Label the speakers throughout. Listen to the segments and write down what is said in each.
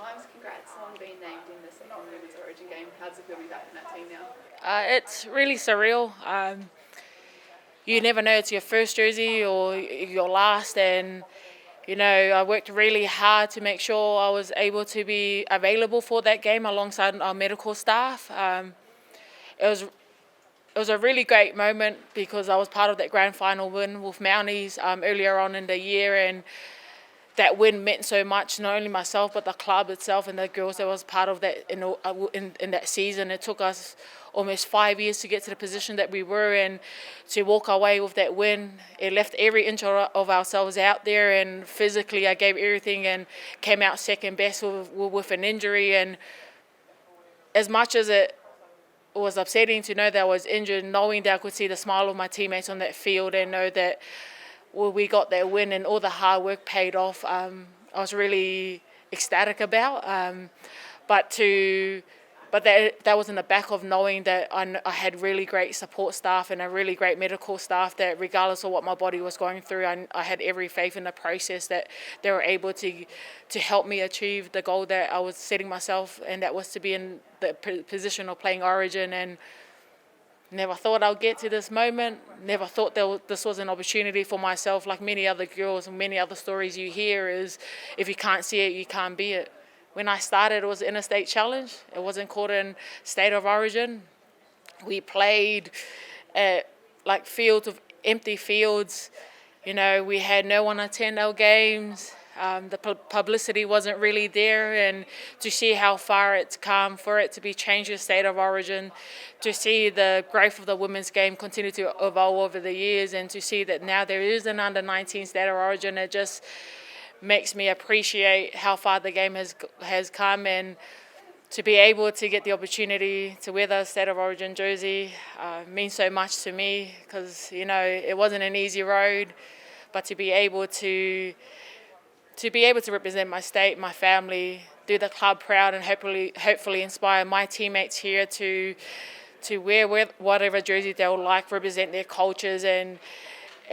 Speaker 1: times. Congrats on being named in the second Women's Origin game. How does it feel to be back in that team now?
Speaker 2: It's really surreal. You never know it's your first jersey or your last, and I worked really hard to make sure I was able to be available for that game alongside our medical staff. It was a really great moment because I was part of that grand final win with Mounties earlier on in the year, and that win meant so much, not only myself but the club itself and the girls that was part of that in that season. It took us almost 5 years to get to the position that we were, and to walk away with that win, it left every inch of ourselves out there, and physically I gave everything and came out second best with an injury. And as much as it was upsetting to know that I was injured, knowing that I could see the smile of my teammates on that field and know that we got that win and all the hard work paid off, I was really ecstatic about. But that was in the back of knowing that I had really great support staff and a really great medical staff that regardless of what my body was going through, I had every faith in the process that they were able to help me achieve the goal that I was setting myself, and that was to be in the position of playing Origin. And never thought I'd get to this moment, never thought this was an opportunity for myself. Like many other girls and many other stories you hear is, if you can't see it, you can't be it. When I started, it was an interstate challenge. It wasn't called in State of Origin. We played at fields of empty fields. We had no one attend our games. The publicity wasn't really there, and to see how far it's come, for it to be changed to State of Origin, to see the growth of the women's game continue to evolve over the years, and to see that now there is an under-19 State of Origin, it just makes me appreciate how far the game has come. And to be able to get the opportunity to wear the State of Origin jersey means so much to me, because it wasn't an easy road, but to be able to represent my state, my family, do the club proud, and hopefully inspire my teammates here to wear whatever jersey they would like, represent their cultures, and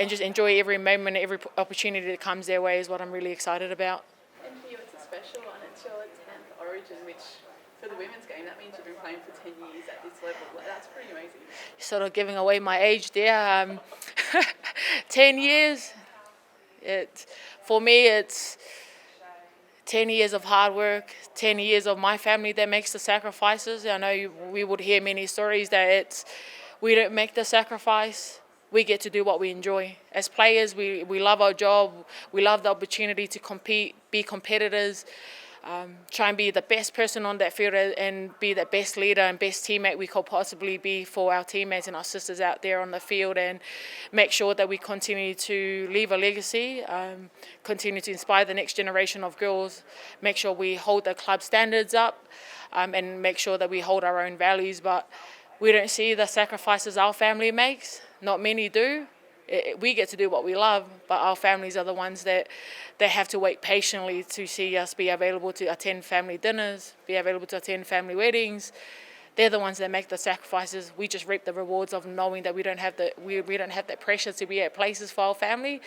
Speaker 2: just enjoy every moment, every opportunity that comes their way is what I'm really excited about.
Speaker 1: And for you, it's a special one. It's your 10th Origin, which for the women's game, that means you've been playing for 10 years at this level. That's pretty amazing.
Speaker 2: Sort of giving away my age there. 10 years. For me, it's 10 years of hard work, 10 years of my family that makes the sacrifices. I know we would hear many stories that we don't make the sacrifice. We get to do what we enjoy. As players, we love our job. We love the opportunity to compete, be competitors, try and be the best person on that field, and be the best leader and best teammate we could possibly be for our teammates and our sisters out there on the field, and make sure that we continue to leave a legacy, continue to inspire the next generation of girls, make sure we hold the club standards up, and make sure that we hold our own values. But we don't see the sacrifices our family makes. Not many do. We get to do what we love, but our families are the ones that they have to wait patiently to see us be available to attend family dinners, be available to attend family weddings. They're the ones that make the sacrifices. We just reap the rewards of knowing that we don't have that pressure to be at places for our family,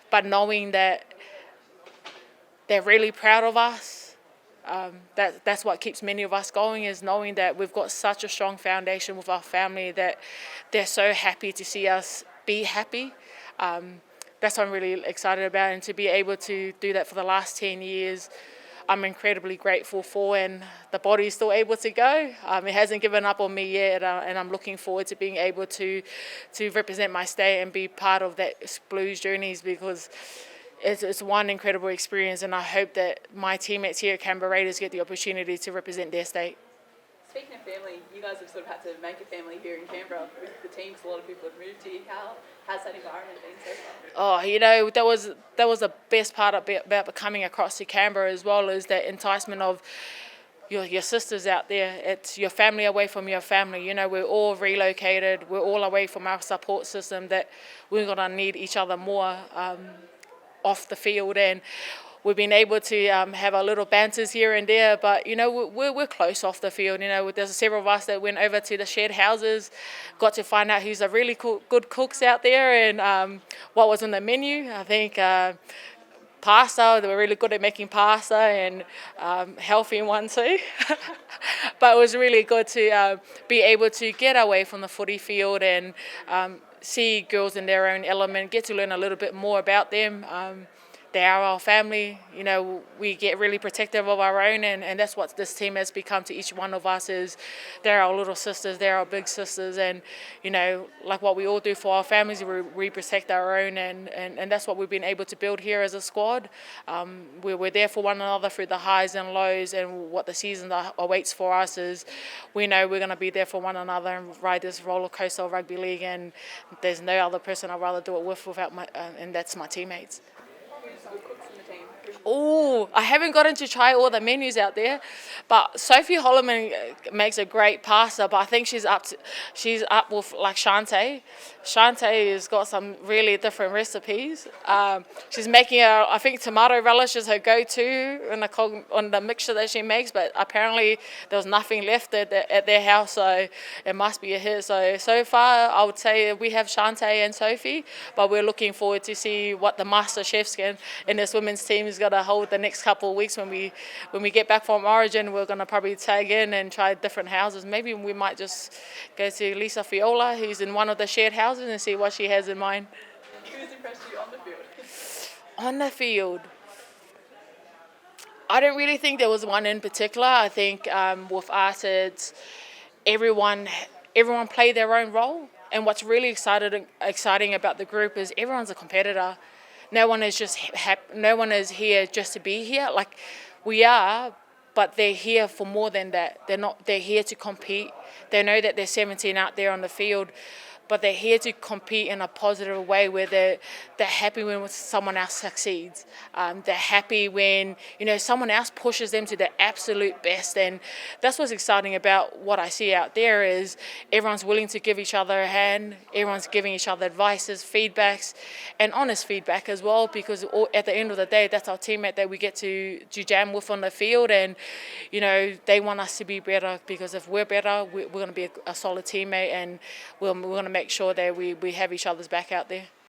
Speaker 2: but knowing that they're really proud of us. That's what keeps many of us going, is knowing that we've got such a strong foundation with our family that they're so happy to see us be happy. That's what I'm really excited about, and to be able to do that for the last 10 years, I'm incredibly grateful for, and the body is still able to go. It hasn't given up on me yet, and I'm looking forward to being able to represent my state and be part of that Blues journeys, because it's one incredible experience, and I hope that my teammates here at Canberra Raiders get the opportunity to represent their state.
Speaker 1: Speaking of family, you guys have sort of had to make a family here in Canberra with the team, because a lot of people have moved here. How's that environment been so far? That was the best part about coming across to Canberra as well, is that enticement of your sisters out there. It's your family away from your family. We're all relocated. We're all away from our support system, that we're going to need each other more off the field, and we've been able to have our little banters here and there, but we're close off the field. There's several of us that went over to the shared houses, got to find out who's the really good cooks out there, and what was on the menu. I think
Speaker 2: pasta. They were really good at making pasta and healthy one too. But it was really good to be able to get away from the footy field and see girls in their own element, get to learn a little bit more about them. They are our family. You know, we get really protective of our own, and that's what this team has become to each one of us. Is they're our little sisters, they're our big sisters, and you know, like what we all do for our families, we protect our own, and that's what we've been able to build here as a squad. We're there for one another through the highs and lows, and what the season awaits for us is we know we're going to be there for one another and ride this roller coaster of rugby league, and there's no other person I'd rather do it with without and that's my teammates. Oh, I haven't gotten to try all the menus out there, but Sophie Holloman makes a great pasta. But I think she's up with like Shante. Shante has got some really different recipes. She's making I think tomato relish is her go-to on the mixture that she makes. But apparently there was nothing left at their house, so it must be a hit. So far, I would say we have Shante and Sophie, but we're looking forward to see what the master chefs in this women's team is going to hold the next couple of weeks when we get back from Origin. We're going to probably tag in and try different houses. Maybe we might just go to Lisa Fiola, who's in one of the shared houses, and see what she has in mind.
Speaker 1: Who's impressed you on the field?
Speaker 2: On the field, I don't really think there was one in particular. I think with us, it's everyone played their own role. And what's really exciting about the group is everyone's a competitor. No one is no one is here just to be here. Like we are, but they're here for more than that. They're here to compete. They know that there's 17 out there on the field, but they're here to compete in a positive way where they're happy when someone else succeeds. They're happy when someone else pushes them to their absolute best, and that's what's exciting about what I see out there is everyone's willing to give each other a hand. Everyone's giving each other advices, feedbacks, and honest feedback as well. Because at the end of the day, that's our teammate that we get to jam with on the field, and they want us to be better. Because if we're better, we're going to be a solid teammate, and we're going to make sure that we have each other's back out there.